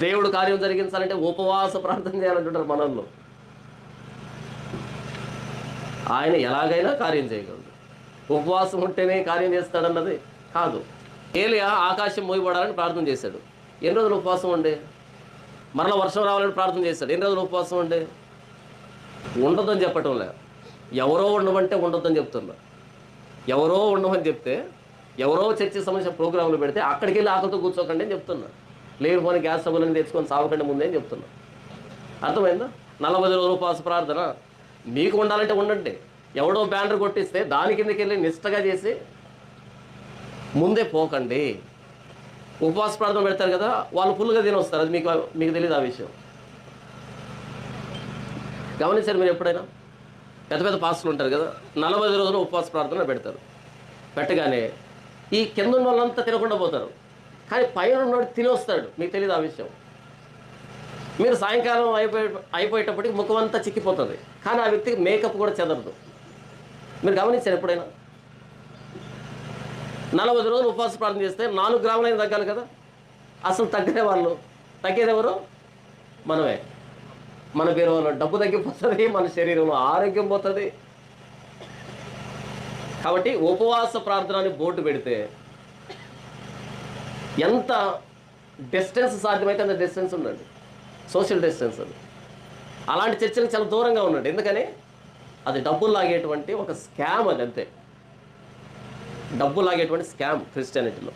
దేవుడు కార్యం జరిగించాలంటే ఉపవాస ప్రార్థన చేయాలంటుంటారు మనల్లో. ఆయన ఎలాగైనా కార్యం చేయగలడు. ఉపవాసం ఉంటేనే కార్యం చేస్తాడన్నది కాదు. ఏలియా ఆకాశం మూయబడాలని ప్రార్థన చేశాడు. ఎన్ని రోజులు ఉపవాసం ఉండే? మరలా వర్షం రావాలని ప్రార్థన చేశాడు. ఎన్ని రోజులు ఉపవాసం ఉండే? ఉండొద్దని చెప్పటం లే, ఎవరో ఉండమంటే ఉండొద్దని చెప్తున్నా. ఎవరో ఉండమని చెప్తే, ఎవరో చర్చి సంబంధించిన ప్రోగ్రాంలు పెడితే అక్కడికి వెళ్ళి ఆకలితో కూర్చోకండి అని చెప్తున్నా. లేనిపోని గ్యాస్ సభలని తెచ్చుకొని సావకండి ముందే అని చెప్తున్నా. అర్థమైందా? 40 రోజులు ఉపవాస ప్రార్థన మీకు ఉండాలంటే ఉండండి. ఎవడో బ్యానర్ కొట్టిస్తే దాని కిందకి వెళ్ళి నిష్టగా చేసి ముందే పోకండి. ఉపవాస ప్రార్థన పెడతారు కదా, వాళ్ళు ఫుల్గా తినొస్తారు. అది మీకు తెలియదు ఆ విషయం. గమనించారు మీరు ఎప్పుడైనా? పెద్ద పెద్ద పాస్టర్లు ఉంటారు కదా, 40 రోజులు ఉపవాస ప్రార్థన పెడతారు. పెట్టగానే ఈ కింద ఉన్న వాళ్ళంతా తినకుండా పోతారు, కానీ పైన ఉన్నవాడు తిని వస్తాడు. మీకు తెలియదు ఆ విషయం. మీరు సాయంకాలం అయిపోయేటప్పటికి ముఖం అంతా చిక్కిపోతుంది, కానీ ఆ వ్యక్తికి మేకప్ కూడా చెదరదు. మీరు గమనించారు ఎప్పుడైనా? 40 రోజులు ఉపవాస ప్రార్థన చేస్తే 4 గ్రాములైన తగ్గాలి కదా. అసలు తగ్గనే వాళ్ళు. తగ్గేది ఎవరు? మనమే. మన పేరు వల్ల డబ్బు తగ్గిపోతుంది, మన శరీరంలో ఆరోగ్యం పోతుంది. కాబట్టి ఉపవాస ప్రార్థన అని బోర్డు పెడితే ఎంత డిస్టెన్స్ సాధ్యమైతే అంత డిస్టెన్స్ ఉండండి. సోషల్ డిస్టెన్స్ అది. అలాంటి చర్చలకు చాలా దూరంగా ఉండండి. ఎందుకని? అది డబ్బులు లాగేటువంటి ఒక స్కామ్. అది అంతే, డబ్బు లాగేటువంటి స్కామ్ క్రిస్టియానిటీలో.